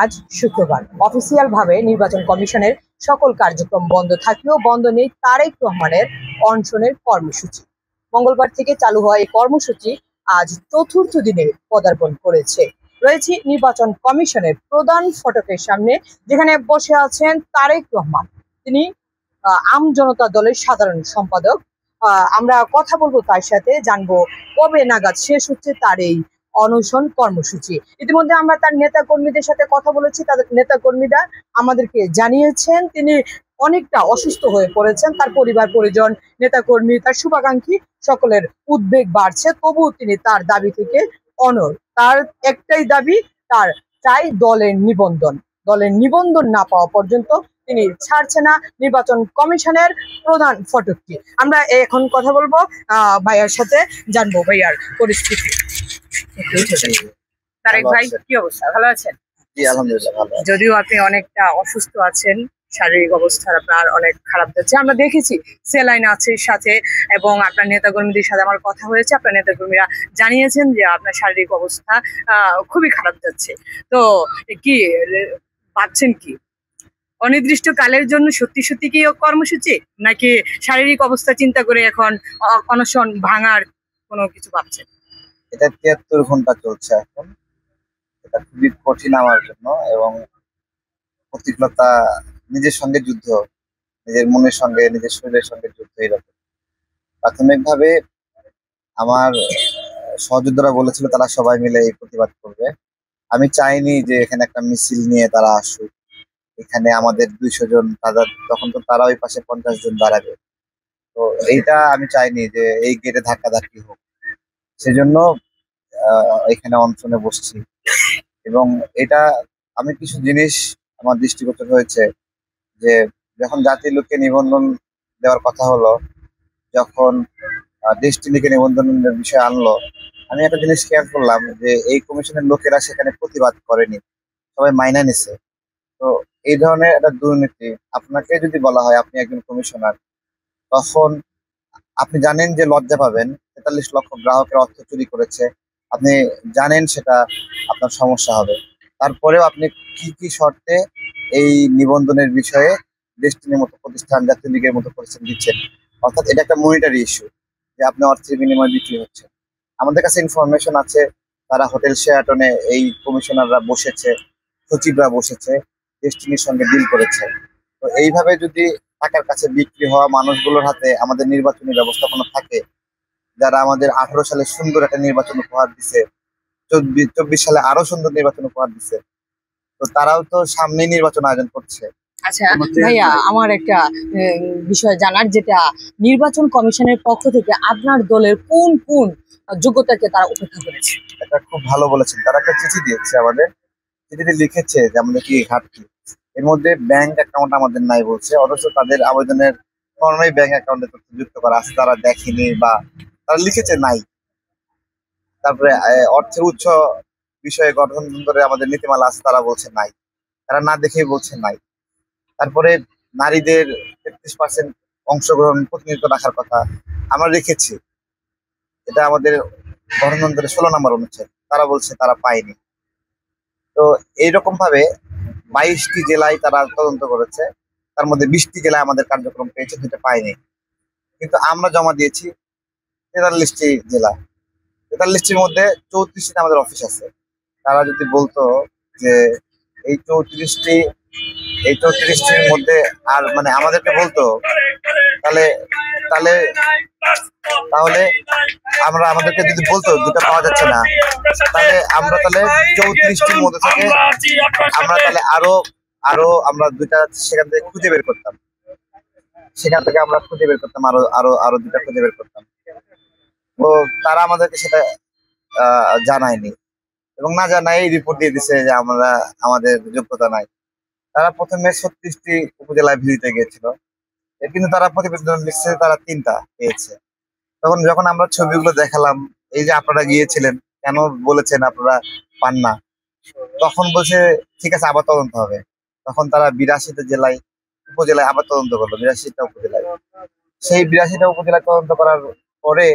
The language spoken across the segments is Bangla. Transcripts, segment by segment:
আজ শুক্রবার অফিসিয়াল ভাবে নির্বাচন কমিশনের সকল কার্যক্রম বন্ধ থাকলেও বন্ধ নেই তারেক রহমানের অনশনের কর্মসূচি। মঙ্গলবার থেকে চালু হওয়া এই কর্মসূচি আজ চতুর্থ দিনে পদার্পণ করেছে। রয়েছে নির্বাচন কমিশনের প্রধান ফটকের সামনে, যেখানে বসে আছেন তারেক রহমান। তিনি আম জনতা দলের সাধারণ সম্পাদক। আমরা কথা বলবো তার সাথে, জানবো কবে নাগাদ শেষ হচ্ছে তার এই অনশন কর্মসূচি। ইতিমধ্যে আমরা তার নেতা কর্মীদের সাথে কথা বলেছি, তাদের নেতা কর্মীরা আমাদেরকে জানিয়েছেন তিনি অনেকটা অসুস্থ হয়ে পড়েছেন। তার পরিবার পরিজন, নেতা কর্মী, তার শুভাকাঙ্ক্ষী সকলের উদ্বেগ বাড়ছে, তবুও তিনি তার দাবি থেকে অনড়। তার একটাই দাবি, তার চাই দলের নিবন্ধন না পাওয়া পর্যন্ত তিনি ছাড়ছে না নির্বাচন কমিশনের প্রধান ফটকটি। আমরা এখন কথা বলবো ভাইয়ার সাথে, জানবো ভাইয়ার পরিস্থিতি। তারেক ভাই, কি অবস্থা? ভালো আছেন? জি আলহামদুলিল্লাহ ভালো। যদিও আপনি অনেকটা অসুস্থ আছেন, শারীরিক অবস্থা আপনার অনেক খারাপ যাচ্ছে, আমরা দেখেছি সেলাইন আছে সাথে, এবং আপনার নেতাকর্মীদের সাথে আমার কথা হয়েছে, আপনার নেতাকর্মীরা জানিয়েছেন যে আপনার শারীরিক অবস্থা খুবই খারাপ যাচ্ছে। তো কি ভাবছেন, কি অনির্দিষ্ট কালের জন্য সত্যি সত্যি কি কর্মসূচি, নাকি শারীরিক অবস্থা চিন্তা করে এখন অনশন ভাঙার কোনো কিছু ভাবছেন? এটা ৭৩ ঘন্টা চলছে এখন। এটা খুবই কঠিন আমার জন্য, এবং প্রতিকূলতা, নিজের সঙ্গে যুদ্ধ, নিজের মনের সঙ্গে, নিজের শরীরের সঙ্গে যুদ্ধ। এরকম প্রাথমিকভাবে আমার সহযোদ্ধারা বলেছিল তারা সবাই মিলে এই প্রতিবাদ করবে। আমি চাইনি যে এখানে একটা মিছিল নিয়ে তারা আসুক, এখানে আমাদের ২০০ জন, তখন তো তারা ওই পাশে ৫০ জন দাঁড়াবে। তো এইটা আমি চাইনি যে এই গেটে ধাক্কাধাক্কি হোক। সেজন্য এখানে অনশনে বসছি। এবং এটা আমি কিছু জিনিস আমার দৃষ্টিগোচর হয়েছে, যে যখন জাতির লোককে নিবন্ধন দেওয়ার কথা হলো, যখন ডেস্টিনিকে নিবন্ধনের বিষয় আনলো, আমি একটা জিনিস খেয়াল করলাম যে এই কমিশনের লোকেরা সেখানে প্রতিবাদ করেনি, সবাই মাইনা নিছে। তো এই ধরনের একটা দুর্নীতি, আপনাকে যদি বলা হয় আপনি একজন কমিশনার, তখন আপনি জানেন যে লজ্জা পাবেন, ৪৩ লক্ষ গ্রাহকের অর্থ চুরি করেছে, আপনি জানেন সেটা আপনার সমস্যা হবে। তারপরেও আপনি কি কি শর্তে এই নিবন্ধনের বিষয়ে ডেস্টিনির মতো প্রতিষ্ঠান, জাতীয় লীগের মতো প্রতিষ্ঠান দিচ্ছেন? অর্থাৎ এটা একটা মনিটারি ইস্যু, যে আপনি অর্থের বিনিময়ে বিক্রি হচ্ছে। আমাদের কাছে ইনফরমেশন আছে, তারা হোটেল শেয়াটনে এই কমিশনাররা বসেছে, সচিবরা বসেছে, ডেস্টিনির সঙ্গে ডিল করেছে। তো এইভাবে যদি টাকার কাছে বিক্রি হওয়া মানুষগুলোর হাতে আমাদের নির্বাচনী ব্যবস্থাপনা থাকে, যারা আমাদের ১৮ সালে সুন্দর একটা নির্বাচন উপহার দিছে, ২৪ সালে আরো সুন্দর নির্বাচন উপহার দিছে, তো তারাও তো সামনেই নির্বাচন আয়োজন করছে। আচ্ছা ভাইয়া, আমার একটা বিষয় জানার, যেটা নির্বাচন কমিশনের পক্ষ থেকে আপনার দলের কোন কোন যোগ্যতাকে তারা উপেক্ষা করেছে? এটা খুব ভালো বলেছেন, তারা একটা চিঠি দিয়েছে আমাদের, চিঠিতে লিখেছে যে আমাদের কি ঘাটতি। এর মধ্যে ব্যাংক অ্যাকাউন্ট আমাদের নাই বলছে, অথচ তাদের আবেদনের ফর্মেই ব্যাংক অ্যাকাউন্টে তথ্য যুক্ত করা আছে, তারা দেখেনি বা তারা লিখেছে নাই। তারপরে অর্থের উৎস বিষয়ে গঠনতন্ত্রে আমাদের নীতিমালা আছে, তারা বলছে নাই, তারা না দেখেই বলছে নাই। তারপরে নারীদের ৩৩% অংশগ্রহণ, প্রতিনিধিত্ব রাখার কথা আমরা রেখেছি, এটা আমাদের গঠনতন্ত্রের ১৬ নম্বর অনুচ্ছেদ, তারা বলছে তারা পায়নি। তো এইরকম ভাবে ২২টি জেলায় তারা তদন্ত করেছে, তার মধ্যে ২০টি জেলায় আমাদের কার্যক্রম পেয়েছে, যেটা পায়নি। কিন্তু আমরা জমা দিয়েছি ৪৩টি জেলা, ৪৩টির মধ্যে ৩৪টিতে আমাদের অফিস আছে। তারা যদি বলতো যে এই ৩৪টির মধ্যে, আর মানে আমাদেরকে বলতো, তাহলে তাহলে তাহলে আমরা, আমাদেরকে যদি বলতো দুটো পাওয়া যাচ্ছে না, তাহলে আমরা ৩৪টির মধ্যে থেকে আমরা আরো আরো আমরা দুইটা সেখান থেকে খুঁজে বের করতাম, আরো আরো আরো দুটা খুঁজে বের করতাম। তো তারা আমাদেরকে সেটা জানায়নি, এবং না জানাই রিপোর্ট দিয়ে দিছে যে আমাদের যোগ্যতা নাই। তারা প্রথমে ৩৬টি উপজেলায় ভিজিটে গিয়েছিল, কিন্তু তারা প্রতিবেদন লিখছে তারা ৩টা পেয়েছে। যখন আমরা ছবিগুলো দেখালাম, এই যে আপনারা গিয়েছিলেন, কেন বলেছেন আপনারা পান না, তখন বলছে ঠিক আছে আবার তদন্ত হবে। তখন তারা ৮২টা উপজেলায় আবার তদন্ত করলো, ৮২টা উপজেলায়। সেই ৮২টা উপজেলায় তদন্ত করার পরে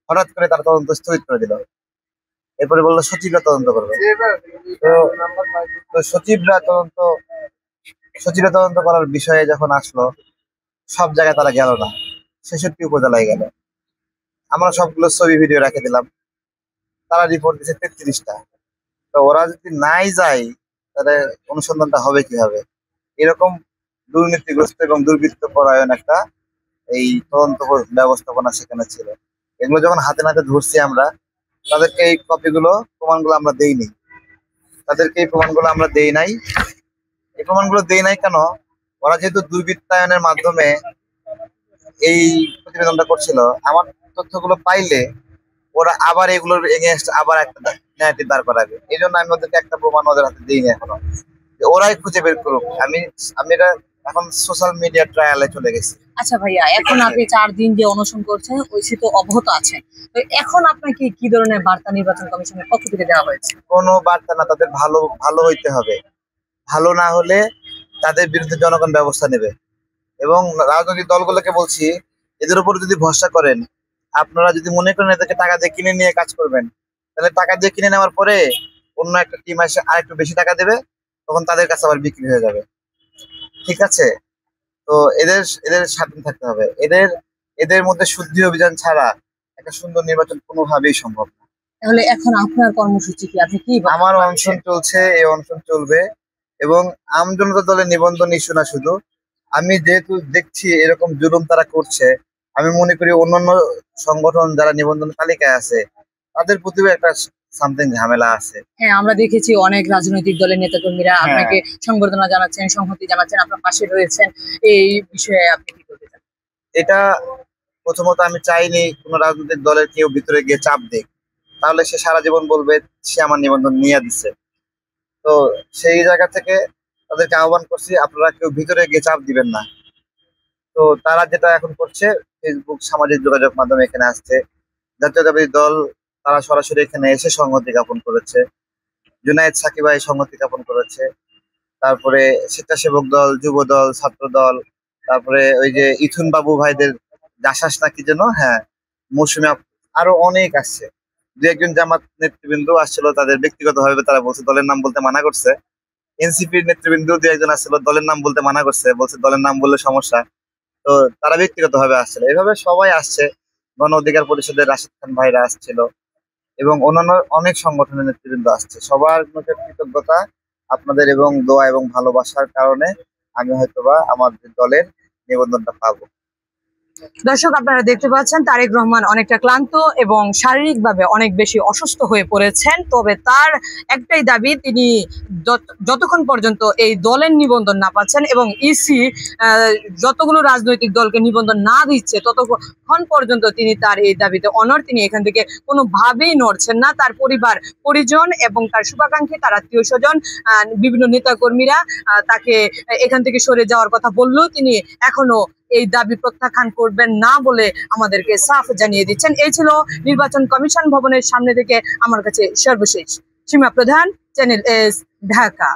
হঠাৎ করে তারা তদন্ত স্থগিত করে দিল। এরপরে বললো সচিবরা তদন্ত করবে। তো তো সচিবরা তদন্ত করার বিষয়ে যখন আসলো, সব জায়গায় তারা গেল না, 66 উপজেলায় গেল। আমরা সবগুলো ছবি ভিডিও রেখে দিলাম, তারা রিপোর্ট দিচ্ছে 33টা। তো ওরা যদি নাই যায় তাহলে অনুসন্ধানটা হবে কিভাবে? এরকম দুর্নীতিগ্রস্ত এবং দুর্বৃত্ত পরায়ণ একটা এই তদন্ত ব্যবস্থাপনা সেখানে ছিল। এগুলো যখন হাতে নাতে ধরছি আমরা, তাদেরকে এই প্রমাণগুলো আমরা দেইনি। তাদেরকে এই প্রমাণগুলো আমরা দেই নাই। এই প্রমাণগুলো দেই নাই কেন? ওরা যেহেতু দুর্বৃত্তায়নের মাধ্যমে এই প্রতিবেদনটা করছিল, আমার তথ্যগুলো পাইলে ওরা আবার এগুলোর এগেনস্ট আবার একটা ন্যারেটিভ দাঁড় করাবে। এই জন্য আমি ওদেরকে একটা প্রমাণ ওদের হাতে দিইনি এখনো, যে ওরাই খুঁজে বের করুক। আমি এটা এখন সোশ্যাল মিডিয়া ট্রায়ালে চলে গেছি। আচ্ছা ভাইয়া, এখন আপনি 4 দিন যে অনশন করছেন ওই তো অব্যাহত আছে, তো এখন আপনাকে কি ধরনের বার্তা নির্বাচন কমিশনের পক্ষ থেকে দেওয়া হয়েছে? কোনো বার্তা না, তাদের ভালো ভালো হইতে হবে। ভালো না হলে তাদের বিরুদ্ধে জনগণ ব্যবস্থা নেবে। এবং রাজনৈতিক দলগুলোকে বলছি, এদের উপর যদি ভরসা করেন, আপনারা যদি মনে করেন এদেরকে টাকা দিয়ে কিনে নিয়ে কাজ করবেন, তাহলে টাকা দিয়ে কিনে নেওয়ার পরে অন্য একটা টিম এসে আর একটু বেশি টাকা দেবে, তখন তাদের কাছে আবার বিক্রি হয়ে যাবে। ঠিক আছে? তো এদের এদের স্বাধীন থাকতে হবে। এদের মধ্যে শুদ্ধি অভিযান ছাড়া একটা সুন্দর নির্বাচন কোনোভাবেই সম্ভব না। তাহলে এখন আপনার কর্মসূচি কি, আপনি কি? আমার অনশন চলছে, এই অনশন চলবে। এবং আমজনতা দলের নিবন্ধন ইস্যু না শুধু, আমি যেহেতু দেখছি এরকম জুলুম তারা করছে, আমি মনে করি অন্যান্য সংগঠন যারা নিবন্ধন তালিকায় আছে তাদের প্রতিও একটা সামথিং ঝামেলা আছে। হ্যাঁ, আমরা দেখেছি অনেক রাজনৈতিক দলের নেতাকর্মীরা আপনাকে সংবর্ধনা জানাচ্ছেন, সংহতি জানাচ্ছেন, আপনার পাশে রয়েছেন। এই বিষয়ে আপনি কি বলতে চান? এটা প্রথমত আমি চাইনি কোনো রাজনৈতিক দলের কেউ ভিতরে গিয়ে চাপ দিক, তাহলে সে সারা জীবন বলবে সে আমার নিবন্ধন নিয়ে দিচ্ছে। তো সেই জায়গা থেকে তাদেরকে আহ্বান করছি, আপনারা কেউ ভিতরে গিয়ে চাপ দিবেন না। তো তারা যেটা এখন করছে, ফেসবুক সামাজিক যোগাযোগ মাধ্যমে এখানে আসছে। জাতীয়তাবাদী দল তারা সরাসরি এখানে এসে সংহতি জ্ঞাপন করেছে, জুনায়েদ সাকিব ভাই সংহতি জ্ঞাপন করেছে, তারপরে স্বেচ্ছাসেবক দল, যুব দল, ছাত্র দল, তারপরে ওই যে ইথুন বাবু ভাইদের জাসাস নাকি যেন, হ্যাঁ, মৌসুমী আরো অনেক আসছে। দু একজন জামাত নেতৃবৃন্দ আসছিল, তাদের ব্যক্তিগতভাবে তারা বলছে দলের নাম বলতে মানা করছে। এনসিপির নেতৃবৃন্দ দু একজন আসছিল, দলের নাম বলতে মানা করছে, বলছে দলের নাম বললে সমস্যা। তো তারা ব্যক্তিগতভাবে আসছিল, এভাবে সবাই আসছে। গণ অধিকার পরিষদের রাশিদ খান ভাইরা আসছিল এবং অন্যান্য অনেক সংগঠনের নেতৃবৃন্দ আসছে। সবার মধ্যে কৃতজ্ঞতা আপনাদের এবং দোয়া এবং ভালোবাসার কারণে আমি হয়তোবা আমাদের দলের নিবন্ধনটা পাবো। দর্শক, আপনারা দেখতে পাচ্ছেন তারেক রহমান অনেকটা ক্লান্ত এবং শারীরিকভাবে অনেক বেশি অসুস্থ হয়ে পড়েছেন। তবে তার একটাই দাবি, তিনি যতক্ষণ পর্যন্ত এই দলের নিবন্ধন না পাচ্ছেন এবং ইসি যতগুলো রাজনৈতিক দলকে নিবন্ধন না দিচ্ছে ততক্ষণ পর্যন্ত তিনি তার এই দাবিতে অনড়। তিনি এখান থেকে কোনোভাবেই নড়ছেন না। তার পরিবার পরিজন এবং তার শুভাকাঙ্ক্ষী, তার আত্মীয় স্বজন, বিভিন্ন নেতাকর্মীরা তাকে এখান থেকে সরে যাওয়ার কথা বললেও তিনি এখনো এই দাবি প্রত্যাখ্যান করবেন না বলে আমাদেরকে সাফ জানিয়ে দিচ্ছেন। এই ছিল নির্বাচন কমিশন ভবনের সামনে থেকে আমার কাছে সর্বশেষ। সীমা প্রধান, চ্যানেল এস, ঢাকা।